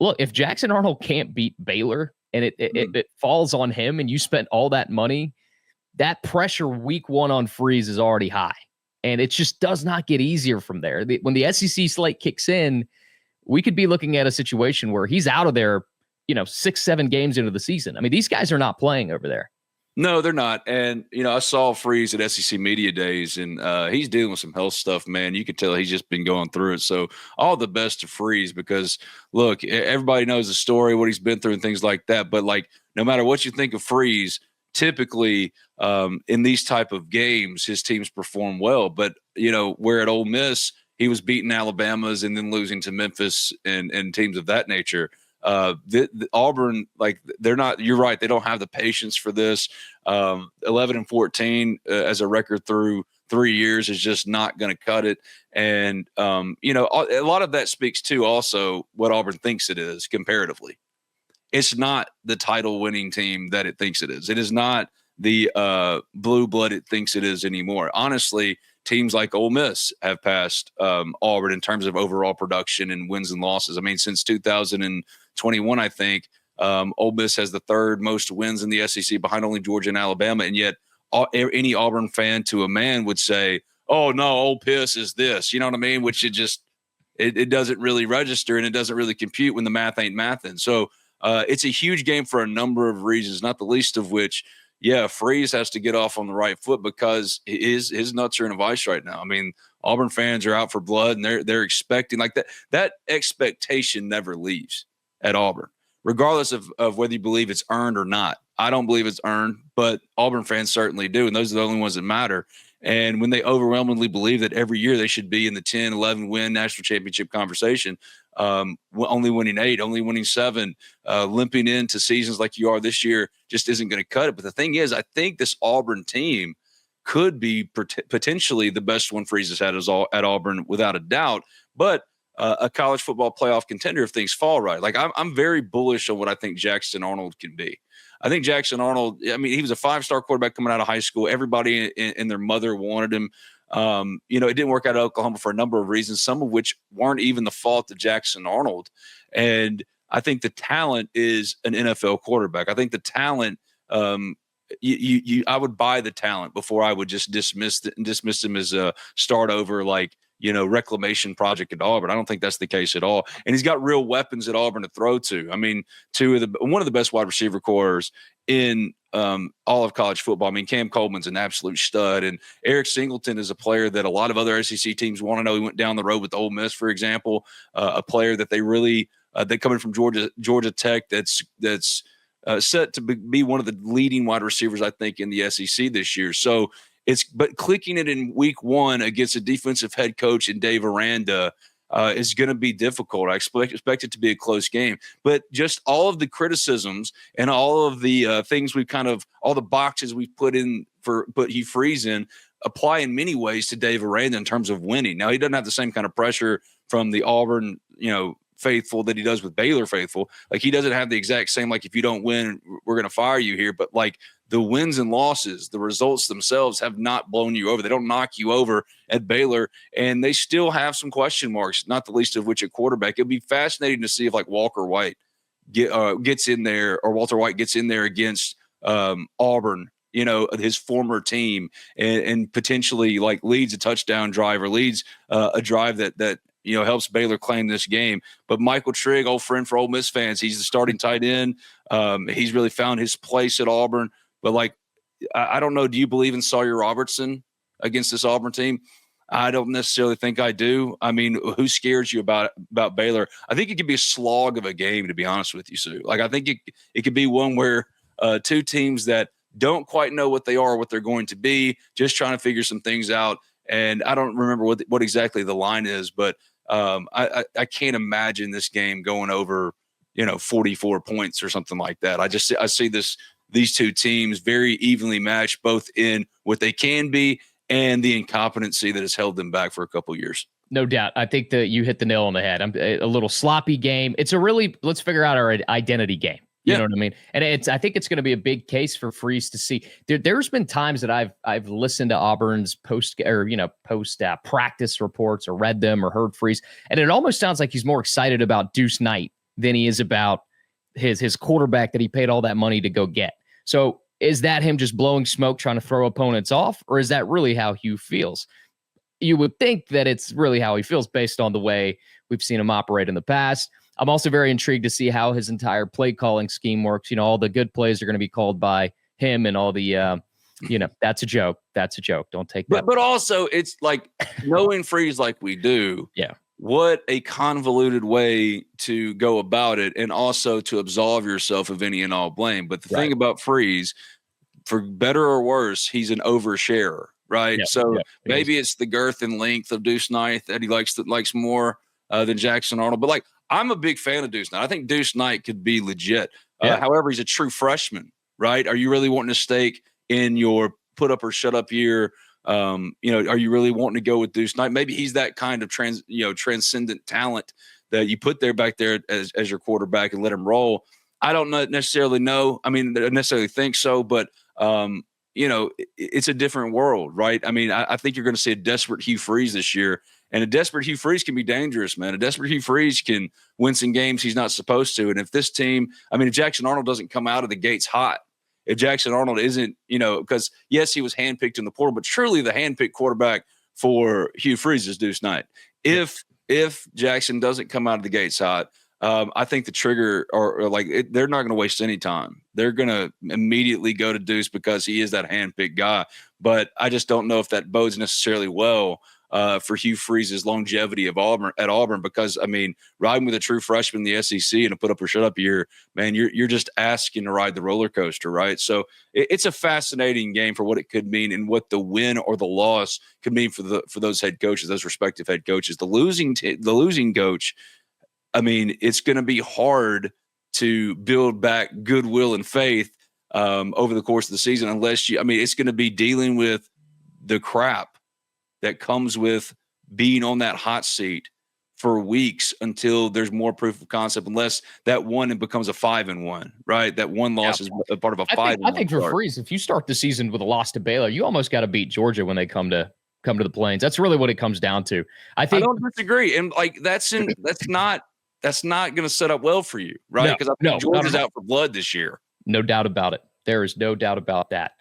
look, if Jackson Arnold can't beat Baylor and it falls on him and you spent all that money, that pressure week one on Freeze is already high. And it just does not get easier from there. When the SEC slate kicks in, we could be looking at a situation where he's out of there, 6-7 games into the season. I mean, these guys are not playing over there. No, they're not. And, I saw Freeze at SEC Media Days, and he's dealing with some health stuff, man. You can tell he's just been going through it. So all the best to Freeze because, look, everybody knows the story, what he's been through and things like that. But, no matter what you think of Freeze, typically in these type of games, his teams perform well. But, where at Ole Miss, he was beating Alabama's and then losing to Memphis and teams of that nature. The Auburn, they're not, you're right. They don't have the patience for this. 11-14 as a record through 3 years is just not going to cut it. And, a lot of that speaks to also what Auburn thinks it is comparatively. It's not the title winning team that it thinks it is. It is not the blue blood it thinks it is anymore. Honestly, teams like Ole Miss have passed Auburn in terms of overall production and wins and losses. I mean, since 2021, I think Ole Miss has the third most wins in the SEC behind only Georgia and Alabama. And yet any Auburn fan to a man would say, oh, no, Ole Miss is this. You know what I mean? Which it doesn't really register and it doesn't really compute when the math ain't mathing. So it's a huge game for a number of reasons, not the least of which, Freeze has to get off on the right foot because his nuts are in a vice right now. I mean, Auburn fans are out for blood and they're expecting that expectation never leaves at Auburn, regardless of whether you believe it's earned or not. I don't believe it's earned, but Auburn fans certainly do. And those are the only ones that matter. And when they overwhelmingly believe that every year they should be in the 10, 11 win national championship conversation, only winning 8, only winning 7, limping into seasons like you are this year just isn't going to cut it. But the thing is, I think this Auburn team could be potentially the best one Freeze has had at Auburn without a doubt, but a college football playoff contender if things fall right. I'm very bullish on what I think Jackson Arnold can be. I think Jackson Arnold, he was a 5-star quarterback coming out of high school. Everybody and their mother wanted him. It didn't work out at Oklahoma for a number of reasons, some of which weren't even the fault of Jackson Arnold. And I think the talent is an NFL quarterback. I think the talent, I would buy the talent before I would just dismiss him as a start over reclamation project at Auburn. I don't think that's the case at all. And he's got real weapons at Auburn to throw to. I mean, one of the best wide receiver cores in all of college football. I mean, Cam Coleman's an absolute stud, and Eric Singleton is a player that a lot of other SEC teams want to know. He went down the road with Ole Miss, for example, a player that they really they coming from Georgia Tech. That's set to be one of the leading wide receivers, I think, in the SEC this year. So. But clicking it in week one against a defensive head coach in Dave Aranda is going to be difficult. I expect it to be a close game. But just all of the criticisms and all of the things all the boxes we've put Hugh Freeze in apply in many ways to Dave Aranda in terms of winning. Now, he doesn't have the same kind of pressure from the Auburn, faithful that he does with Baylor faithful. He doesn't have the exact same, if you don't win, we're going to fire you here. But the wins and losses, the results themselves have not blown you over. They don't knock you over at Baylor, and they still have some question marks, not the least of which at quarterback. It'll be fascinating to see if Walker White gets in there, or Walter White gets in there against Auburn, his former team, and potentially leads a touchdown drive or leads a drive that helps Baylor claim this game. But Michael Trigg, old friend for Ole Miss fans, he's the starting tight end. He's really found his place at Auburn. But I don't know. Do you believe in Sawyer Robertson against this Auburn team? I don't necessarily think I do. I mean, who scares you about Baylor? I think it could be a slog of a game, to be honest with you, Sue. I think it could be one where two teams that don't quite know what they are, what they're going to be, just trying to figure some things out. And I don't remember what exactly the line is, but I can't imagine this game going over 44 points or something like that. I see these two teams very evenly matched, both in what they can be and the incompetency that has held them back for a couple of years. No doubt. I think that you hit the nail on the head. A little sloppy game. It's let's figure out our identity game. You know what I mean? And I think it's going to be a big case for Freeze to see. There's been times that I've listened to Auburn's post practice reports or read them or heard Freeze, and it almost sounds like he's more excited about Deuce Knight than he is about his quarterback that he paid all that money to go get. So is that him just blowing smoke, trying to throw opponents off, or is that really how Hugh feels? You would think that it's really how he feels based on the way we've seen him operate in the past. I'm also very intrigued to see how his entire play calling scheme works. All the good plays are going to be called by him, and all the, that's a joke. That's a joke. Don't take that. But also, it's like knowing Freeze like we do. Yeah. What a convoluted way to go about it, and also to absolve yourself of any and all blame. But the thing about Freeze, for better or worse, he's an oversharer, right? Maybe it's the girth and length of Deuce Knight that he likes more than Jackson Arnold. But like, I'm a big fan of Deuce Knight. I think Deuce Knight could be legit. However, he's a true freshman, right? Are you really wanting to stake in your put up or shut up year? Are you really wanting to go with Deuce Knight? Maybe he's that kind of transcendent talent that you put back there as your quarterback and let him roll. I don't necessarily know. I mean, I necessarily think so, but it's a different world, right? I mean, I think you're going to see a desperate Hugh Freeze this year, and a desperate Hugh Freeze can be dangerous, man. A desperate Hugh Freeze can win some games he's not supposed to. And if this team, if Jackson Arnold doesn't come out of the gates hot, if Jackson Arnold isn't, because yes, he was handpicked in the portal, but truly the handpicked quarterback for Hugh Freeze is Deuce Knight. If Jackson doesn't come out of the gates hot, I think the trigger they're not going to waste any time. They're going to immediately go to Deuce because he is that handpicked guy. But I just don't know if that bodes necessarily well for Hugh Freeze's longevity at Auburn, because riding with a true freshman in the SEC and a put up or shut up year, man, you're just asking to ride the roller coaster, right? So it's a fascinating game for what it could mean and what the win or the loss could mean for those head coaches, those respective head coaches. The losing coach, it's going to be hard to build back goodwill and faith over the course of the season unless it's going to be dealing with the crap that comes with being on that hot seat for weeks until there's more proof of concept, unless that one becomes a 5-1, right? That one loss is a part of a 5-1. I think for Freeze, if you start the season with a loss to Baylor, you almost got to beat Georgia when they come to the Plains. That's really what it comes down to. I don't disagree. And that's not going to set up well for you, right? Because I think Georgia's out for blood this year. No doubt about it. There is no doubt about that.